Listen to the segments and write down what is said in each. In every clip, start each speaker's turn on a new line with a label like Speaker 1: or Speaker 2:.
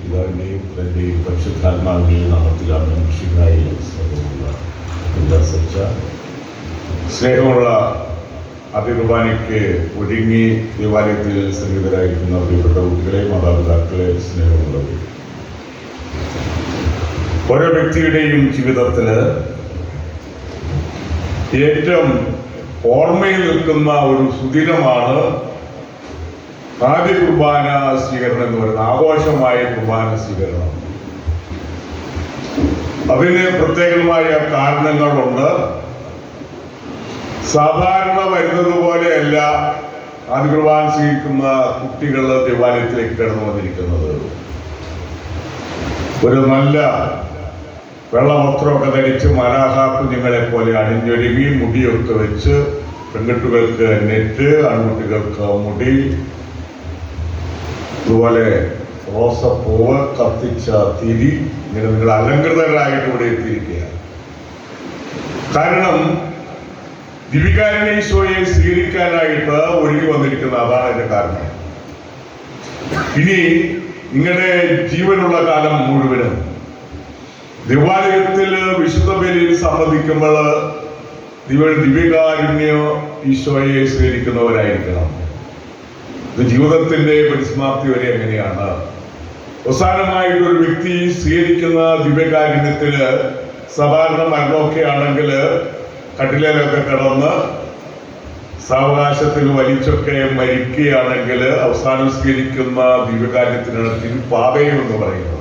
Speaker 1: പിതാവിൻ്റെയും പുത്രൻ്റെയും പരിശുദ്ധാത്മാവിൻ്റെയും നാമത്തിലാണ് മിശിഹായി എല്ലാ സച്ച സ്നേഹമുള്ള അതികുർബാനയ്ക്ക് ഒരുങ്ങി ദേവാലയത്തിൽ സന്നിഹിതരായിരിക്കുന്ന പ്രിയപ്പെട്ട കുട്ടികളെ, മാതാപിതാക്കളെ, സ്നേഹമുള്ളവർ, ഓരോ വ്യക്തിയുടെയും ജീവിതത്തിൽ ഏറ്റവും ഓർമ്മയിൽ നിൽക്കുന്ന ഒരു സുദിനമാണ് ആദ്യ കുർബാന സ്വീകരണം എന്ന് പറയുന്നത്. ആഘോഷമായ കുർബാന സ്വീകരണം. അതിന് പ്രത്യേകമായ കാരണങ്ങളുണ്ട്. സാധാരണ വരുന്നത് പോലെയല്ല ആദ്യ കുർബാന സ്വീകരിക്കുന്ന കുട്ടികൾ ദേവാലയത്തിലേക്ക് കടന്നു വന്നിരിക്കുന്നത്. ഒരു നല്ല വെള്ളവസ്ത്രമൊക്കെ ധരിച്ച് മലാഖ കുഞ്ഞുങ്ങളെ പോലെ അണിഞ്ഞൊരുങ്ങി മുടിയൊക്കെ വെച്ച്, പെൺകുട്ടികൾക്ക് നെറ്റ്, ആൺകുട്ടികൾക്ക് മുടി, അതുപോലെ റോസപ്പൂവ്, കത്തിച്ച തിരി, ഇങ്ങനെ നിങ്ങൾ അലങ്കൃതരായിട്ട് ഇവിടെ എത്തിയിരിക്കുകയാണ്. കാരണം ദിവികാരുണ്യേശോയെ സ്വീകരിക്കാനായിട്ട് ഒരുങ്ങി വന്നിരിക്കുന്ന അതാണ് അതിന്റെ കാരണം. ഇനി നിങ്ങളുടെ ജീവനുള്ള കാലം മുഴുവനും ദേവാലയത്തിൽ വിശുദ്ധ ബലിയിൽ സംബന്ധിക്കുമ്പോൾ നിങ്ങൾ ദിവ്യകാരുണ്യ ഈശോയെ സ്വീകരിക്കുന്നവരായിരിക്കണം. ഇത് ജീവിതത്തിന്റെ പരിസമാപ്തി വരെ എങ്ങനെയാണ്. അവസാനമായിട്ട് ഒരു വ്യക്തി സ്വീകരിക്കുന്ന ദിവ്യകാരുണ്യത്തില് സാധാരണ മരണമൊക്കെ ആണെങ്കിൽ കട്ടിലൊക്കെ കിടന്ന് സാവകാശത്തിൽ വലിച്ചൊക്കെ മരിക്കുകയാണെങ്കിൽ അവസാനം സ്വീകരിക്കുന്ന ദിവ്യകാരുണ്യത്തിനാണ് തിരുപ്പാതയം എന്ന് പറയുന്നത്.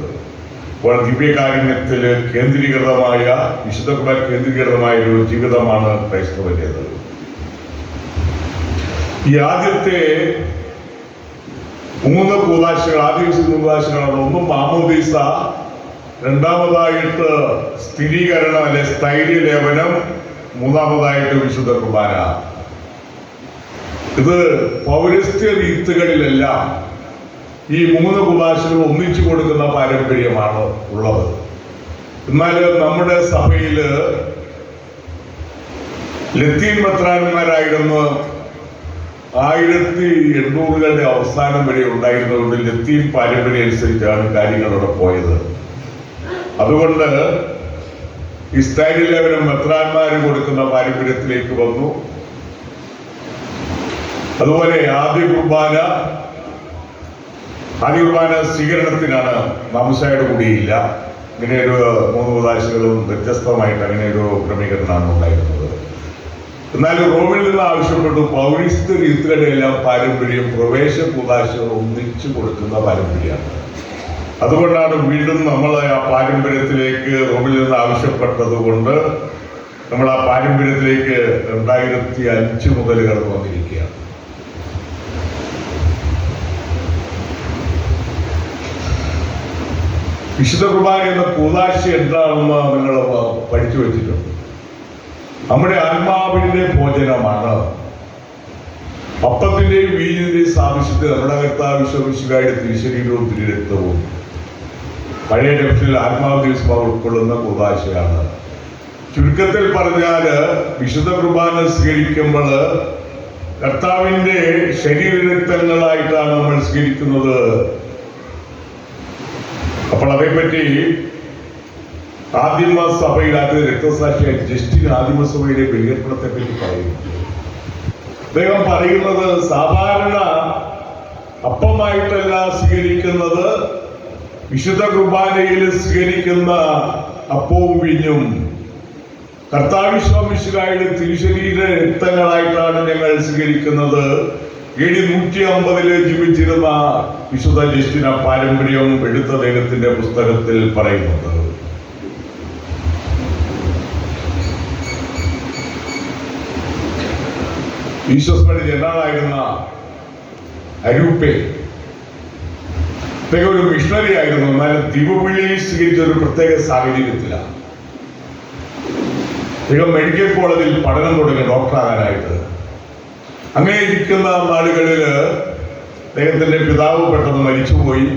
Speaker 1: അപ്പോൾ ദിവ്യകാരുണ്യത്തിൽ കേന്ദ്രീകൃതമായ, വിശുദ്ധ കുർബാന കേന്ദ്രീകൃതമായ ഒരു ജീവിതമാണ് ക്രൈസ്തവന്റേത്. ഈ ആദ്യത്തെ 3 കൂദാശകൾ, ആദ്യ 3 കൂദാശകളാണ്. ഒന്ന് മാമോദീസ, രണ്ടാമതായിട്ട് സ്ഥിരീകരണം അല്ലെ സ്ഥൈര്യലേപനം, മൂന്നാമതായിട്ട് വിശുദ്ധ കുർബാന. ഇത് പൗരസ്ത്യ റീത്തുകളിലെല്ലാം ഈ 3 കൂദാശകൾ ഒന്നിച്ചു കൊടുക്കുന്ന പാരമ്പര്യമാണ് ഉള്ളത്. എന്നാൽ നമ്മുടെ സഭയില് ലത്തീൻ മെത്രാന്മാരായിരുന്നു 1800കളുടെ അവസാനം വരെ ഉണ്ടായിരുന്നതുകൊണ്ട് ലത്തീൻ പാരമ്പര്യം അനുസരിച്ചാണ് കാര്യങ്ങൾ അവിടെ പോയത്. അതുകൊണ്ട് ഈ സ്ഥൈര്യലേപനം മെത്രാന്മാര് കൊടുക്കുന്ന പാരമ്പര്യത്തിലേക്ക് വന്നു. അതുപോലെ ആദ്യ കുർബാന സ്വീകരണത്തിനാണ് മാമുസായുടെ കൂടിയില്ല. ഇങ്ങനെ ഒരു 3 കൂദാശകളും വ്യത്യസ്തമായിട്ട് അങ്ങനെ ഒരു ക്രമീകരണമാണ് ഉണ്ടായിരുന്നത്. എന്നാൽ റോമിൽ നിന്ന് ആവശ്യപ്പെട്ടു പൗരസ്ത്യ റീത്തുകളുടെ എല്ലാം പാരമ്പര്യം പ്രവേശ കൂദാശകൾ ഒന്നിച്ചു കൊടുക്കുന്ന പാരമ്പര്യമാണ്. അതുകൊണ്ടാണ് വീണ്ടും നമ്മൾ ആ പാരമ്പര്യത്തിലേക്ക് റോമിൽ നിന്ന് ആവശ്യപ്പെട്ടത് കൊണ്ട് നമ്മൾ ആ പാരമ്പര്യത്തിലേക്ക് 2005 മുതൽ കടന്നു വന്നിരിക്കുകയാണ്. വിശുദ്ധ കുർബാന എന്ന കൂദാശ എന്താണെന്ന് നിങ്ങൾ പഠിച്ചു വെച്ചിട്ടുണ്ട്. നമ്മുടെ ആത്മാവിന്റെ ഭോജനമാണ്. അപ്പത്തിന്റെയും വീഞ്ഞിന്റെയും സാദൃശ്യത്തിൽ നമ്മുടെ കർത്താവ് വിശ്വസിക്കായുടെ തിരുശരീരവും തിരുരക്തവും പഴയ നിയമത്തിൽ ആത്മാവ് ദിവസം ഉൾക്കൊള്ളുന്ന കൂദാശയാണ്. ചുരുക്കത്തിൽ പറഞ്ഞാല് വിശുദ്ധ കുർബാന സ്വീകരിക്കുമ്പോൾ കർത്താവിന്റെ ശരീരരക്തങ്ങളായിട്ടാണ് നമ്മൾ സ്വീകരിക്കുന്നത്. അപ്പോൾ അതേപ്പറ്റി ആദിമസഭയിൽ അത് രക്തസാക്ഷിയായ ജസ്റ്റിൻ ആദിമസഭയിലെ ബലിയർപ്പണത്തെ പറ്റി പറയുന്നു. അദ്ദേഹം പറയുന്നത് സാധാരണ അപ്പമായിട്ടല്ല സ്വീകരിക്കുന്നത്, വിശുദ്ധ കുർബാനയിൽ സ്വീകരിക്കുന്ന അപ്പവും വീഞ്ഞും കർത്താവിശ്വാമിശുഹായുടെ തിരുശരീര രക്തങ്ങളായിട്ടാണ് ഞങ്ങൾ സ്വീകരിക്കുന്നത്. AD 150 ജീവിച്ചിരുന്ന വിശുദ്ധ ജസ്റ്റിന പാരമ്പര്യം എടുത്ത അദ്ദേഹത്തിന്റെ പുസ്തകത്തിൽ പറയുന്നുണ്ട്. ഈശോയുടെ ജനറലായിരുന്ന അരൂപ്പെ അദ്ദേഹം ഒരു മിഷണറി ആയിരുന്നു. എന്നാൽ ദിവ്യവിളി സ്വീകരിച്ച ഒരു പ്രത്യേക സാഹചര്യത്തിലാണ്. അദ്ദേഹം മെഡിക്കൽ കോളേജിൽ പഠനം തുടങ്ങി ഡോക്ടറാകാനായിട്ട്. അങ്ങനെ ഇരിക്കുന്ന നാളുകളിൽ അദ്ദേഹത്തിന്റെ പിതാവ് പെട്ടെന്ന് മരിച്ചുപോയി.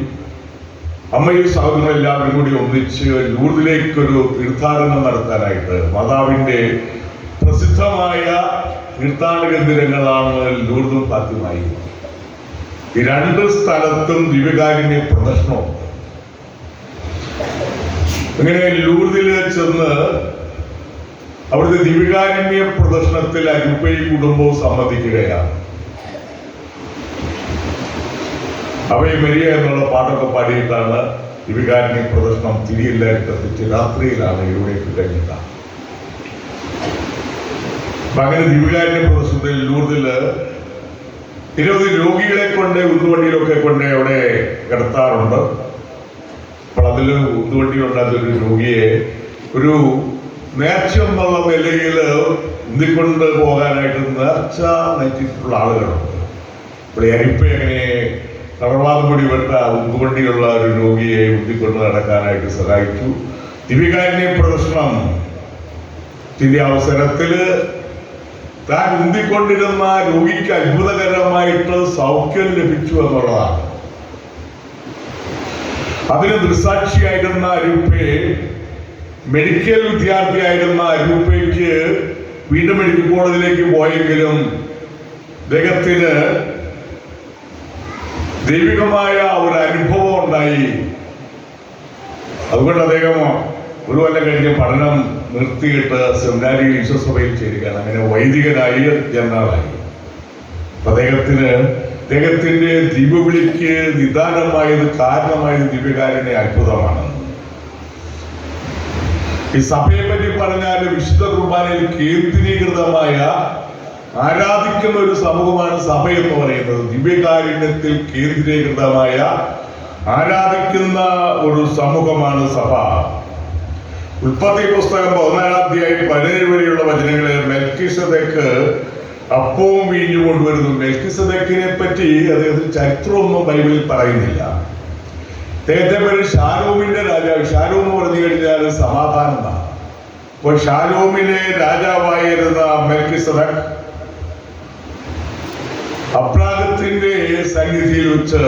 Speaker 1: അമ്മയും സഹോദരനും എല്ലാവരും കൂടി ഒന്നിച്ച് ലൂർദിലേക്കൊരു തീർത്ഥാടനം നടത്താനായിട്ട്, മാതാവിന്റെ പ്രസിദ്ധമായ തീർത്ഥാടന കേന്ദ്രങ്ങളാണ് ലൂർദും ഫാത്തിമയും. ഈ 2 സ്ഥലത്തും ദിവ്യകാരുണ്യ പ്രദർശനമുണ്ട്. അങ്ങനെ ലൂർദിൽ ചെന്ന് അവിടുത്തെ ദിവ്യകാരുണ്യ പ്രദർശനത്തിൽ അരുപ്പൈ കുടുംബവും സമ്മതിക്കുകയാണ്. അവയെ മരിയ എന്നുള്ള പാട്ടൊക്കെ പാടിയിട്ടാണ് ദിവ്യകാരുണ്യ പ്രദർശനം തിരിയെല്ലാവരും കത്തിച്ച് രാത്രിയിലാണ് ഇവിടേക്ക് കഴിഞ്ഞത്. അപ്പൊ അങ്ങനെ ദിവ്യകാരുണ്യ പ്രദർശനത്തിൽ ലൂർദില് നിരവധി രോഗികളെ കൊണ്ട് ഉന്തുവണ്ടിയിലൊക്കെ കൊണ്ട് അവിടെ കിടത്താറുണ്ട്. അപ്പോൾ അതിൽ ഉന്തുവണ്ടിയിലുണ്ടാകുന്ന ഒരു രോഗിയെ ഒരു നേർച്ച എന്നുള്ള നിലയിൽ ഉന്തിക്കൊണ്ട് പോകാനായിട്ട് നേർച്ച നയിച്ചിട്ടുള്ള ആളുകളുണ്ട്. അപ്പോൾ അരിപ്പ അങ്ങനെ തളർവാദം കൂടി വെട്ട ഉന്തുവണ്ടിയുള്ള ഒരു രോഗിയെ ഉന്തിക്കൊണ്ട് നടക്കാനായിട്ട് സഹായിച്ചു. ദിവ്യകാരുണ്യ പ്രദർശനത്തിന്റെ അവസരത്തിൽ താൻ ഉന്തിക്കൊണ്ടിരുന്ന രോഗിക്ക് അത്ഭുതകരമായിട്ട് സൗഖ്യം ലഭിച്ചു എന്നുള്ളതാണ്. അതിന് ദൃസാക്ഷിയായിരുന്ന അരൂപ്പയെ, മെഡിക്കൽ വിദ്യാർത്ഥിയായിരുന്ന അരൂപ്പയ്ക്ക് വീണ്ടും മെഡിക്കൽ കോളേജിലേക്ക് പോയെങ്കിലും അദ്ദേഹത്തിന് ദൈവികമായ ഒരു അനുഭവം ഉണ്ടായി. അതുകൊണ്ട് അദ്ദേഹം ഒരു കൊല്ലം കഴിഞ്ഞ് പഠനം നിർത്തിയിട്ട് സെമിനാരിയിൽ ഈശ്വസഭയിൽ ചേരുകയാണ്. അങ്ങനെ വൈദികനായി ജനറലായി. അദ്ദേഹത്തിന്റെ ദീപവിളിക്ക് നിദാനമായത് കാരണമായത് ദിവ്യകാരുണ്യ അത്ഭുതമാണ്. ഈ സഭയെ പറ്റി പറഞ്ഞാൽ വിശുദ്ധ കുർബാനയിൽ കേന്ദ്രീകൃതമായ ആരാധിക്കുന്ന ഒരു സമൂഹമാണ് സഭ എന്ന് പറയുന്നത്. ദിവ്യകാരുണ്യത്തിൽ കേന്ദ്രീകൃതമായ ആരാധിക്കുന്ന ഒരു സമൂഹമാണ് സഭ. ഉൽപ്പത്തി പുസ്തകം 14 അധ്യായം 17 വരെയുള്ള വചനങ്ങളിൽ മെൽക്കിസദേക്ക് അപ്പവും വീഞ്ഞു കൊണ്ടുവരുന്നു. മെൽക്കിസദേക്കിനെ പറ്റി അദ്ദേഹത്തിന് ചരിത്രമൊന്നും ബൈബിളിൽ പറയുന്നില്ല. അദ്ദേഹത്തെ പേര് ഷാലോമിന്റെ രാജാവ്. ഷാലോം എന്ന് പറഞ്ഞു കഴിഞ്ഞാൽ സമാധാനം എന്നാണ്. അപ്പോൾ ഷാലോമിലെ രാജാവായിരുന്ന മെൽക്കിസദേക്ക് അബ്രാഹത്തിന്റെ സന്നിധിയിൽ വെച്ച്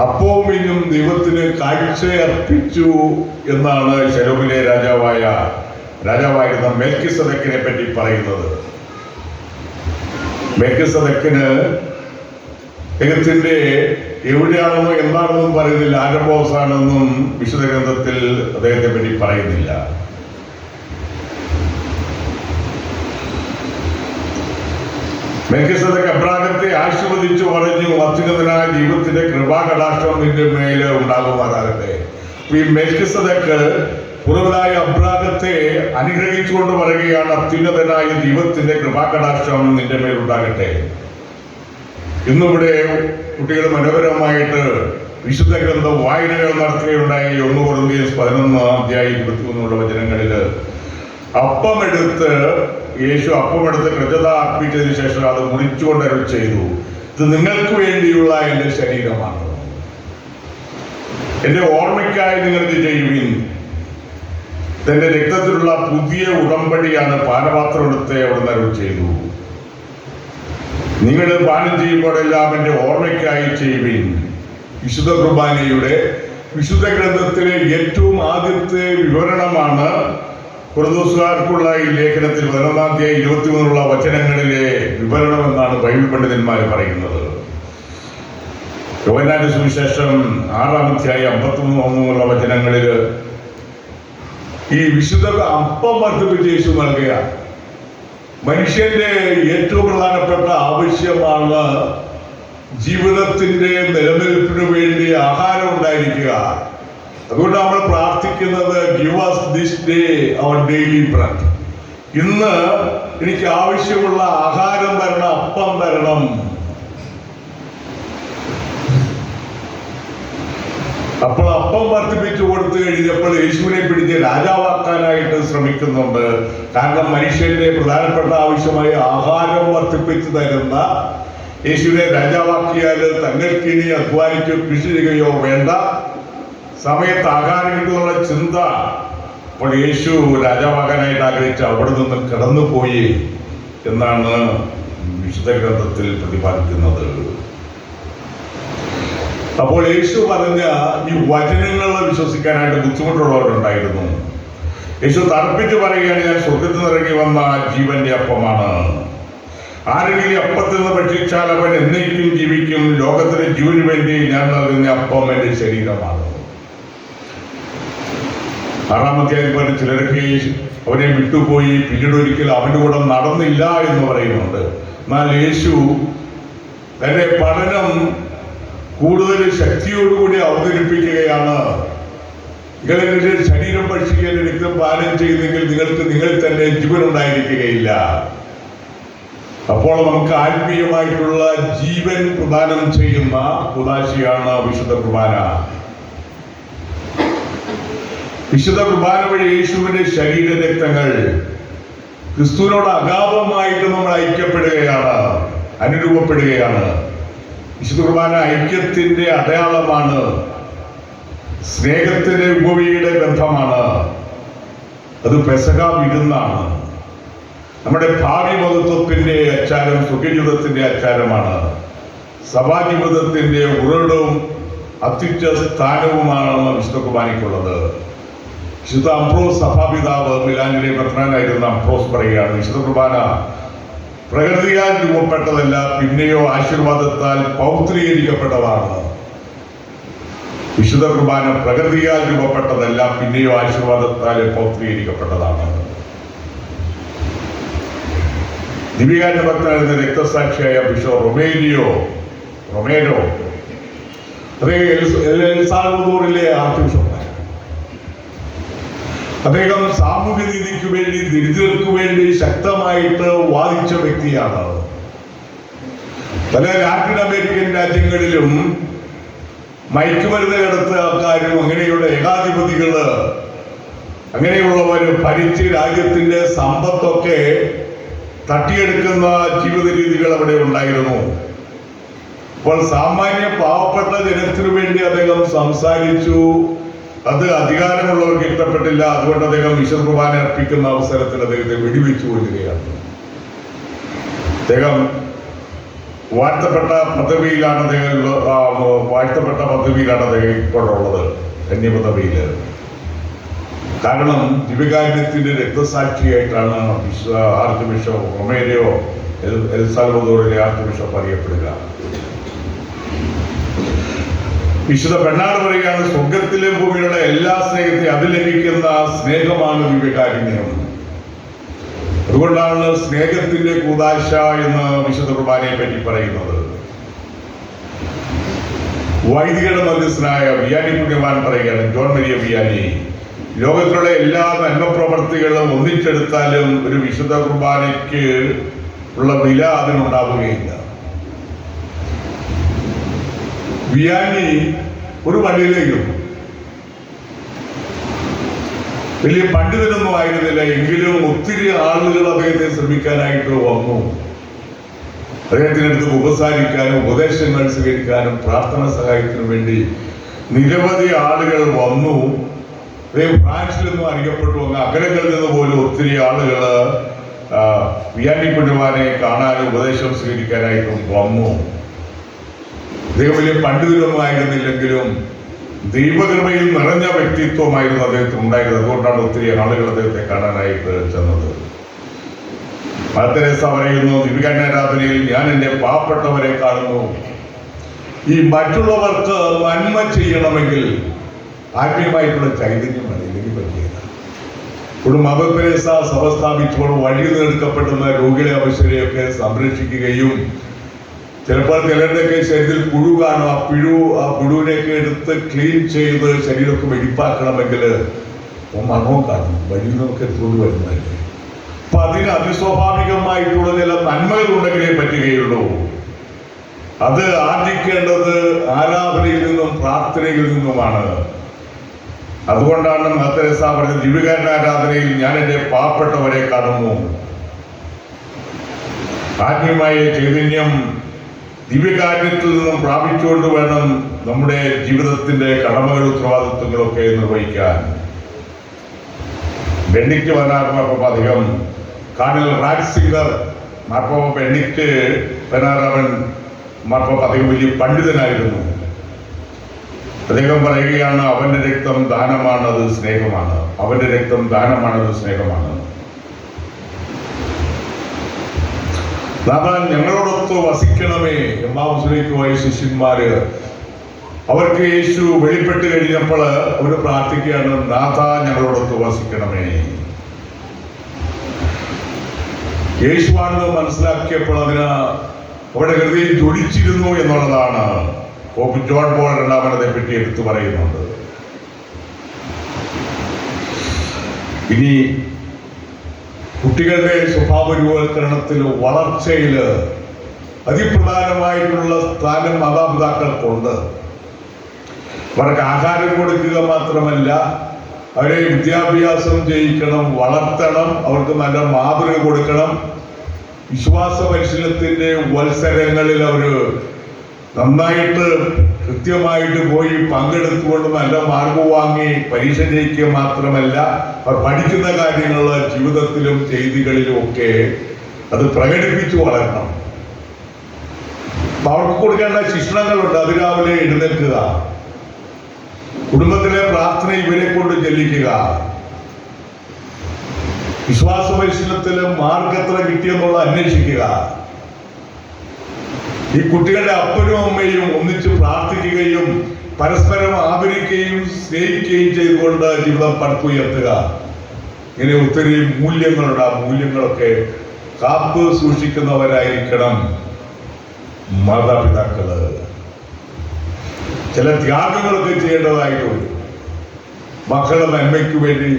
Speaker 1: അപ്പവും വീഞ്ഞും ദൈവത്തിന് കാഴ്ചയർപ്പിച്ചു എന്നാണ് ഷലോമിലെ രാജാവായിരുന്ന മെൽക്കിസദേക്കിനെ പറ്റി പറയുന്നത്. മെൽക്കിസദേക്കിന് ദൈവത്തിന്റെ എവിടെയാണെന്നോ എന്താണെന്നും പറയുന്നില്ല, ആരംഭവസാനെന്നും വിശുദ്ധ ഗ്രന്ഥത്തിൽ അദ്ദേഹത്തെ പറ്റി പറയുന്നില്ല. മെൽക്കിസദേക്ക് അബ്രാഹത്തെ ആശീർവദിച്ചു പറഞ്ഞു, അത്യുന്നതനായ ദൈവത്തിന്റെ കൃപാകടാക്ഷം നിന്റെ മേലെ ഉണ്ടാകുമാറാകട്ടെ. ഈ മെൽക്കിസദേക്ക് പുറവിലായ അബ്രാഹത്തെ അനുഗ്രഹിച്ചുകൊണ്ട് പറയുകയാണ്, അത്യുന്നതനായ ദൈവത്തിന്റെ കൃപാകടാക്ഷം നിന്റെ മേലുണ്ടാകട്ടെ. ഇന്നിവിടെ കുട്ടികൾ മനോഹരമായിട്ട് വിശുദ്ധ ഗ്രന്ഥ വായനകൾ നടത്തുകയുണ്ടായി. 1 കൊരിന്ത്യർ 11 അധ്യായം 23 വചനങ്ങളിൽ യേശു അപ്പമെടുത്ത് കൃതജ്ഞത അർപ്പിച്ചതിന് ശേഷം അത് മുറിച്ചുകൊണ്ട് അരുളി ചെയ്തു, ഇത് നിങ്ങൾക്ക് വേണ്ടിയുള്ള എൻ്റെ ശരീരമാണ്, എൻ്റെ ഓർമ്മയ്ക്കായി നിങ്ങൾക്ക് ചെയ്യുവിൻ. തന്റെ രക്തത്തിലുള്ള പുതിയ ഉടമ്പടിയാണ്. പാനപാത്രം എടുത്ത് അവിടുന്ന് അരുളി ചെയ്തു, നിങ്ങൾ പാനം ചെയ്യുമ്പോഴെല്ലാം എൻ്റെ ഓർമ്മയ്ക്കായി ചെയ്യുവിൻ. വിശുദ്ധ കുർബാനയുടെ വിശുദ്ധ ഗ്രന്ഥത്തിലെ ഏറ്റവും ആദ്യത്തെ വിവരണമാണ് കൊരിന്തോസുകാർക്കുള്ള ഈ ലേഖനത്തിൽ 11 അധ്യായം 23 വചനങ്ങളിലെ വിവരണം എന്നാണ് ബൈബിൾ പണ്ഡിതന്മാർ പറയുന്നത്. യോഹന്നാന്റെ സുവിശേഷം 6 അധ്യായം 53 വചനങ്ങളിൽ ഈ വിശുദ്ധ അപ്പം വർദ്ധിപ്പിച്ച് യേശു നൽകുക. മനുഷ്യന്റെ ഏറ്റവും പ്രധാനപ്പെട്ട ആവശ്യമാണ് ജീവിതത്തിന്റെ നിലനിൽപ്പിന് വേണ്ടി ആഹാരം ഉണ്ടായിരിക്കുക. അതുകൊണ്ട് നമ്മൾ പ്രാർത്ഥിക്കുന്നത് give us this day our daily bread. ഇന്ന് എനിക്ക് ആവശ്യമുള്ള ആഹാരം തരണം, അപ്പം തരണം. അപ്പോൾ അപ്പം വർദ്ധിപ്പിച്ചു കൊടുത്തു കഴിഞ്ഞപ്പോൾ യേശുവിനെ പിടിച്ച് രാജാവാക്കാനായിട്ട് ശ്രമിക്കുന്നുണ്ട്. കാരണം മനുഷ്യന്റെ പ്രധാനപ്പെട്ട ആവശ്യമായി ആഹാരം വർദ്ധിപ്പിച്ചു തരുന്ന യേശുവിനെ രാജാവാക്കിയാൽ തങ്ങൾക്കിനി അധ്വാനിക്കോ കൃഷി ചെയ്യുകയോ വേണ്ട, സമയത്ത് ആഹാരം കിട്ടുന്നുള്ള ചിന്ത. അപ്പോൾ യേശു രാജാവാകാനായിട്ട് ആഗ്രഹിച്ച് അവിടെ നിന്ന് കടന്നുപോയി എന്നാണ് വിശുദ്ധ ഗ്രന്ഥത്തിൽ പ്രതിപാദിക്കുന്നത്. അപ്പോൾ യേശു പറഞ്ഞ ഈ വചനങ്ങളെ വിശ്വസിക്കാനായിട്ട് ബുദ്ധിമുട്ടുള്ളവരുണ്ടായിരുന്നു. യേശു തർപ്പിച്ച് പറയുകയാണ്, ഞാൻ സ്വർഗത്തിൽ നിന്നിറങ്ങി വന്ന ജീവന്റെ അപ്പമാണ്. ആരെങ്കിലും അപ്പത്തിൽ നിന്ന് ഭക്ഷിച്ചാൽ അവൻ എന്നേക്കും ജീവിക്കും. ലോകത്തിന്റെ ജീവന് വേണ്ടി ഞാൻ നൽകുന്ന അപ്പം എൻ്റെ ശരീരമാണ്. 6-ാമത്തെ പറഞ്ഞ് ചിലരൊക്കെ അവനെ വിട്ടുപോയി, പിന്നീട് ഒരിക്കലും അവൻ്റെ കൂടെ നടന്നില്ല എന്ന് പറയുന്നുണ്ട്. എന്നാൽ യേശു തന്റെ പഠനം കൂടുതൽ ശക്തിയോടുകൂടി അവതരിപ്പിക്കുകയാണ്. നിങ്ങൾ എന്റെ ശരീരം ഭക്ഷിക്കാൻ രക്തം പാനം ചെയ്യുന്നെങ്കിൽ നിങ്ങൾക്ക് നിങ്ങൾ തന്നെ ജീവൻ ഉണ്ടായിരിക്കുകയില്ല. അപ്പോൾ നമുക്ക് ആത്മീയമായിട്ടുള്ള ജീവൻ പ്രദാനം ചെയ്യുന്ന കുദാശയാണ് വിശുദ്ധ കുർബാന. വിശുദ്ധ കുർബാന വഴി യേശുവിന്റെ ശരീര രക്തങ്ങൾ ക്രിസ്തുവിനോട് അഗാധമായിട്ട് നമ്മൾ ഐക്യപ്പെടുകയാണ്, അനുരൂപപ്പെടുകയാണ്. വിശുദ്ധ കുർബാന ഐക്യത്തിന്റെ അടയാളമാണ്, സ്നേഹത്തിന്റെ ഉപവിയുടെ ബന്ധമാണ്. അത് പെസഹ വിരുന്നാണ്. നമ്മുടെ ഭാവി മഹത്വത്തിന്റെ അച്ചാരം സുഖജീവിതത്തിന്റെ അച്ചാരമാണ്. സഭാജീവിതത്തിന്റെ ഉറവിടവും അത്യുച്ച സ്ഥാനവുമാണ് വിശുദ്ധ കുർബാനയ്ക്കുള്ളത്. വിശുദ്ധ അംബ്രോസ് സഭാപിതാവ്, മിലാനിലെ മെത്രാനായിരുന്ന അംബ്രോസ് പറയുകയാണ്, വിശുദ്ധ കുർബാന പ്രകൃതിയാൽ രൂപപ്പെട്ടതല്ല, പിന്നെയോ ആശീർവാദത്താൽ പൗത്രീകരിക്കപ്പെട്ടതാണ്. വിശുദ്ധ കുർബാന പ്രകൃതിയാൽ രൂപപ്പെട്ടതല്ല, പിന്നെയോ ആശീർവാദത്താൽ പൗത്രീകരിക്കപ്പെട്ടതാണ്. ദിവ്യകാരുണ്യ ഭക്തനായിരുന്ന രക്തസാക്ഷിയായ ബിഷപ്പ് റൊമേരോ എൽ സാൽവദോറിലെ ആർച്ച് ബിഷപ്പാണ്. അദ്ദേഹം സാമൂഹ്യ നീതിക്ക് വേണ്ടി, ദരിദ്രർക്ക് വേണ്ടി ശക്തമായിട്ട് വാദിച്ച വ്യക്തിയാണ്. പല ലാറ്റിൻ അമേരിക്കൻ രാജ്യങ്ങളിലും മയക്കുമരുന്ന് കടത്ത ആൾക്കാരും അങ്ങനെയുള്ള ഏകാധിപതികള് അങ്ങനെയുള്ളവർ ഭരിച്ച് രാജ്യത്തിന്റെ സമ്പത്തൊക്കെ തട്ടിയെടുക്കുന്ന ജീവിത രീതികൾ അവിടെ ഉണ്ടായിരുന്നു. അപ്പോൾ സാമാന്യ പാവപ്പെട്ട ജനത്തിനു വേണ്ടി അദ്ദേഹം സംസാരിച്ചു. അത് അധികാരമുള്ളവർക്ക് ഇഷ്ടപ്പെട്ടില്ല. അതുകൊണ്ട് അദ്ദേഹം വിശുദ്ധ കുർബാന അർപ്പിക്കുന്ന അവസരത്തിൽ അദ്ദേഹത്തെ വെടിവെച്ചു കൊല്ലുകയാണ്. അദ്ദേഹം വാഴ്ത്തപ്പെട്ട പദവിയിലാണ് അദ്ദേഹം ഇപ്പോഴുള്ളത്, ധന്യപദവിയില്. കാരണം ദിവ്യകാരുണ്യത്തിന്റെ രക്തസാക്ഷിയായിട്ടാണ് ആർച്ച് ബിഷപ്പ് റൊമേരോ എൽ സാൽവദോറിലെ ആർച്ച് ബിഷപ്പ് അറിയപ്പെടുക. വിശുദ്ധ പെണ്ണാട് പറയുകയാണ്, സ്വർഗത്തിലെ ഭൂമിയുടെ എല്ലാ സ്നേഹത്തെയും അതിൽ ലഭിക്കുന്ന സ്നേഹമാണ് ദിവ്യകാരുണ്യം. അതുകൊണ്ടാണ് സ്നേഹത്തിന്റെ കൂദാശ എന്ന് വിശുദ്ധ കുർബാനയെ പറ്റി പറയുന്നത്. വൈദികരുടെ മധ്യസ്ഥനായ വിയാനി പുണ്യവാൻ പറയുകയാണ്, ജോൺ മരിയ വിയാനി, ലോകത്തിലുള്ള എല്ലാ നന്മ പ്രവർത്തികളും ഒന്നിച്ചെടുത്താലും ഒരു വിശുദ്ധ കുർബാനയ്ക്ക് ഉള്ള വില അതിനുണ്ടാവുകയില്ല. വിയാനി ഒരു പള്ളിയിലേക്കും വലിയ പണ്ഡിതനൊന്നും ആയിരുന്നില്ല, എങ്കിലും ഒത്തിരി ആളുകൾ അദ്ദേഹത്തെ ശ്രമിക്കാനായിട്ട് വന്നു. അദ്ദേഹത്തിനടുത്ത് ഉപസാരിക്കാനും ഉപദേശങ്ങൾ സ്വീകരിക്കാനും പ്രാർത്ഥന സഹായത്തിനും വേണ്ടി നിരവധി ആളുകൾ വന്നു. അദ്ദേഹം ഫ്രാൻസിൽ നിന്നും അറിയപ്പെട്ടു. അങ്ങ് അകലങ്ങളിൽ നിന്ന് പോലും ഒത്തിരി ആളുകൾ വിയാനി പുണ്യവാനെ കാണാനും ഉപദേശം സ്വീകരിക്കാനായിട്ടും വന്നു. അദ്ദേഹം വലിയ പണ്ഡിതരൊന്നും ആയിരുന്നില്ലെങ്കിലും ദൈവകൃപയിൽ നിറഞ്ഞ വ്യക്തിത്വമായിരുന്നു അദ്ദേഹത്തിന് ഉണ്ടായിരുന്നത്. അതുകൊണ്ടാണ് ഒത്തിരി ആളുകൾ അദ്ദേഹത്തെ കാണാനായിട്ട് ചെന്നത്. മദർ തെരേസ പറയുന്നു, ദിവ്യകാരുണ്യാരാധനയിൽ ഞാൻ എൻ്റെ പാവപ്പെട്ടവരെ കാണുന്നു. ഈ മറ്റുള്ളവർക്ക് നന്മ ചെയ്യണമെങ്കിൽ ആത്മീയമായിട്ടുള്ള ചൈതന്യം വേണം, ഇല്ലെങ്കിൽ പറ്റിയില്ല. ഒരു മദർ തെരേസ സഭ സ്ഥാപിച്ചപ്പോൾ വഴിയിൽ നിന്നെടുക്കപ്പെടുന്ന രോഗികളെ അവശരെയൊക്കെ സംരക്ഷിക്കുകയും ചിലപ്പോൾ ചിലരുടെയൊക്കെ ശരീരത്തിൽ പുഴു കാണും, ആ പുഴുവിനെയൊക്കെ എടുത്ത് ക്ലീൻ ചെയ്ത് ശരീരമൊക്കെ വെടിപ്പാക്കണമെങ്കിൽ മണവും കാണും, വഴിയിൽ നിന്നൊക്കെ എടുത്തുകൊണ്ട് വരുന്നതല്ലേ. അപ്പൊ അതിന് അതിസ്വാഭാവികമായിട്ടുള്ള ചില നന്മകൾ ഉണ്ടെങ്കിലേ പറ്റുകയുള്ളൂ. അത് ആർജിക്കേണ്ടത് ആരാധനയിൽ നിന്നും പ്രാർത്ഥനയിൽ നിന്നുമാണ്. അതുകൊണ്ടാണ് മദർ തെരേസ പറഞ്ഞത്, ദിവ്യകാരുണ്യാരാധനയിൽ ഞാൻ എൻ്റെ പാവപ്പെട്ടവരെ കാണുന്നു. ആത്മീയമായ ചൈതന്യം ദിവ്യകാരുണ്യത്തിൽ നിന്നും പ്രാപിച്ചുകൊണ്ട് വേണം നമ്മുടെ ജീവിതത്തിന്റെ കടമകളും ഉത്തരവാദിത്വങ്ങളൊക്കെ നിർവഹിക്കാൻ. ബെന്നിക്റ്റ് പതിനാറാമൻ അധികം കാർഡിനൽ റാറ്റ്സിംഗർ മാർപ്പാപ്പ ബെന്നിക്റ്റ് പതിനാറാമൻ മാർപ്പാപ്പ അധികം വലിയ പണ്ഡിതനായിരുന്നു. അദ്ദേഹം പറയുകയാണ്, അവന്റെ രക്തം ദാനമാണ്, അത് സ്നേഹമാണ്. അവന്റെ രക്തം ദാനമാണ്, അത് സ്നേഹമാണ്. നാഥാൻ ഞങ്ങളോടൊത്ത് വസിക്കണമേ. എമ്മാവുസിലേക്ക് പോയ ശിഷ്യന്മാര് അവർക്ക് യേശു വെളിപ്പെട്ട് കഴിഞ്ഞപ്പോൾ അവർ പ്രാർത്ഥിക്കുകയാണ്, നാഥ ഞങ്ങളോടൊത്ത് വസിക്കണമേ. യേശുവാണെന്ന് മനസ്സിലാക്കിയപ്പോൾ അതിന് അവിടെ ഹൃദയം ജ്വലിച്ചിരുന്നു എന്നുള്ളതാണ് പോപ്പ് ജോൺ പോൾ രണ്ടാമനെ പറ്റി എടുത്തു പറയുന്നുണ്ട്. ഇനി കുട്ടികളുടെ സ്വഭാവ രൂപവൽക്കരണത്തിൽ വളർച്ചയിൽ അതിപ്രധാനമായിട്ടുള്ള സ്ഥാനം മാതാപിതാക്കൾക്കുണ്ട്. അവർക്ക് ആഹാരം കൊടുക്കുക മാത്രമല്ല, അവരെ വിദ്യാഭ്യാസം ചെയ്യിക്കണം, വളർത്തണം, അവർക്ക് നല്ല മാതൃക കൊടുക്കണം. വിശ്വാസ പരിശീലനത്തിന്റെ വത്സരങ്ങളിൽ അവർ നന്നായിട്ട് കൃത്യമായിട്ട് പോയി പങ്കെടുത്തുകൊണ്ട് നല്ല മാർക്ക് വാങ്ങി പരീക്ഷ ജയിക്കുക മാത്രമല്ല, അവർ പഠിക്കുന്ന കാര്യങ്ങൾ ജീവിതത്തിലും ചെയ്തികളിലും ഒക്കെ അത് പ്രകടിപ്പിച്ചു വളരണം. അവർക്ക് കൊടുക്കേണ്ട ശിക്ഷണങ്ങളുണ്ട്. അതിരാവിലെ എഴുന്നേൽക്കുക, കുടുംബത്തിലെ പ്രാർത്ഥന ഇവരെ കൊണ്ട് ചെല്ലിക്കുക, വിശ്വാസ പരിശീലനത്തില് മാർക്ക് എത്ര കിട്ടിയെന്നുള്ള അന്വേഷിക്കുക. ഈ കുട്ടികളുടെ അപ്പനും അമ്മയും ഒന്നിച്ച് പ്രാർത്ഥിക്കുകയും പരസ്പരം ആദരിക്കുകയും സ്നേഹിക്കുകയും ചെയ്തുകൊണ്ട് ജീവിതം പടുത്തുയർത്തുക. ഇങ്ങനെ ഒത്തിരി മൂല്യങ്ങളുണ്ട്. ആ മൂല്യങ്ങളൊക്കെ കാപ്പ് സൂക്ഷിക്കുന്നവരായിരിക്കണം മാതാപിതാക്കള്. ചില ത്യാഗങ്ങളൊക്കെ ചെയ്യേണ്ടതായിട്ട് വരും. മക്കളുടെ നന്മയ്ക്ക് വേണ്ടി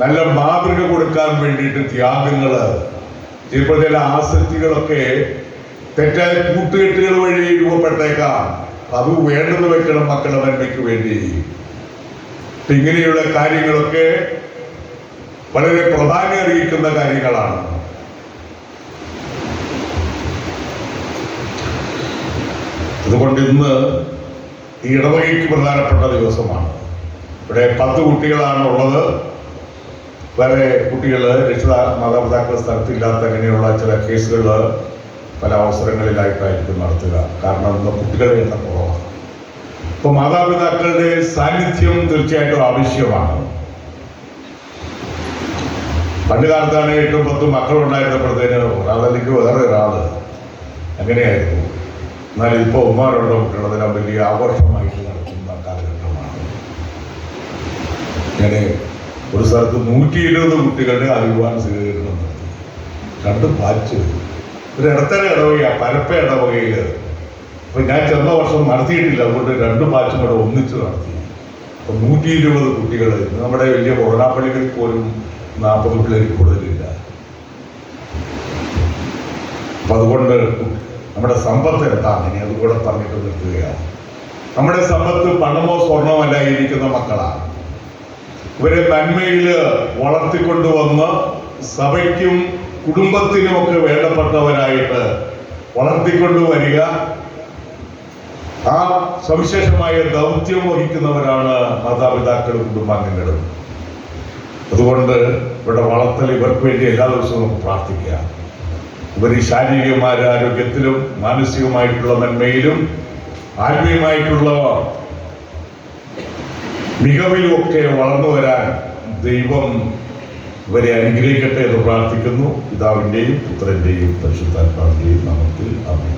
Speaker 1: നല്ല മാതൃക കൊടുക്കാൻ വേണ്ടിയിട്ട് ത്യാഗങ്ങള്, ചിലപ്പോൾ ചില ആസക്തികളൊക്കെ തെറ്റായ കൂട്ടുകെട്ടുകൾ വഴി രൂപപ്പെട്ടേക്കാം. അത് വേണ്ടെന്ന് വെക്കണം മക്കളുടെ നന്മയ്ക്ക് വേണ്ടി. ഇങ്ങനെയുള്ള കാര്യങ്ങളൊക്കെ വളരെ പ്രാധാന്യം അറിയിക്കുന്ന കാര്യങ്ങളാണ്. അതുകൊണ്ട് ഇന്ന് ഈ ഇടവകയ്ക്ക് പ്രധാനപ്പെട്ട ദിവസമാണ്. ഇവിടെ 10 കുട്ടികളാണ് ഉള്ളത്. വേറെ കുട്ടികൾ മാതാപിതാക്കൾ സ്ഥലത്തില്ലാത്ത അങ്ങനെയുള്ള ചില കേസുകൾ പല അവസരങ്ങളിലായിട്ടായിരിക്കും നടത്തുക. കാരണം ഇന്ന് കുട്ടികളുടെ എണ്ണം കുറവാണ്. അപ്പോൾ മാതാപിതാക്കളുടെ സാന്നിധ്യം തീർച്ചയായിട്ടും ആവശ്യമാണ്. പണ്ട് കാലത്താണ് 8-10 മക്കളുണ്ടായിരുന്നപ്പോഴത്തേന് ഒരാളല്ലെങ്കിൽ വേറെ ഒരാള് അങ്ങനെയായിരുന്നു. എന്നാൽ ഇപ്പോൾ 1-2 കുട്ടികളതിനെ വലിയ ആഘോഷമായിട്ട് നടത്തുന്ന കാലഘട്ടമാണ്. ഞാൻ ഒരു സ്ഥലത്ത് 120 കുട്ടികളുടെ അഭിമാന സ്വീകരണം നടത്തി. 2 ബാച്ച്, ഒരു ഇടത്തര ഇടവകയാ, പരപ്പ ഇടവകയില്. അപ്പൊ ഞാൻ ചെന്ന വർഷം നടത്തിയിട്ടില്ല, അതുകൊണ്ട് 2 ബാച്ചും കൂടെ ഒന്നിച്ച് നടത്തി. അപ്പൊ 120 കുട്ടികൾ. നമ്മുടെ വലിയ കൊറോണാപ്പള്ളികളിൽ പോലും 40 പിള്ളേർക്ക് കൂടുതലില്ല. അപ്പൊ അതുകൊണ്ട് നമ്മുടെ സമ്പത്ത് എന്താണ്, ഇനി അതുകൂടെ പറഞ്ഞിട്ട് നിർത്തുകയാണ്. നമ്മുടെ സമ്പത്ത് പണമോ സ്വർണമോ അല്ലായിരിക്കുന്ന മക്കളാണ്. ഇവരെ നന്മയിൽ വളർത്തിക്കൊണ്ടുവന്ന് സഭയ്ക്കും കുടുംബത്തിനുമൊക്കെ വേണ്ടപ്പെട്ടവരായിട്ട് വളർത്തിക്കൊണ്ടുവരിക, ആ സവിശേഷമായ ദൗത്യം വഹിക്കുന്നവരാണ് മാതാപിതാക്കളും കുടുംബാംഗങ്ങളും. അതുകൊണ്ട് ഇവിടെ വളർത്തൽ ഇവർക്ക് വേണ്ടി എല്ലാ ദിവസവും നമുക്ക് പ്രാർത്ഥിക്കാം. ഇവർ ഈ ശാരീരികമായ ആരോഗ്യത്തിലും മാനസികമായിട്ടുള്ള നന്മയിലും ആത്മീയമായിട്ടുള്ള മികവിലുമൊക്കെ വളർന്നു വരാൻ ദൈവം ഇവരെ അനുഗ്രഹിക്കട്ടെ എന്ന് പ്രാർത്ഥിക്കുന്നു. പിതാവിൻ്റെയും പുത്രൻ്റെയും പരിശുദ്ധാത്മാവിൻ്റെയും നാമത്തിൽ ആമേൻ.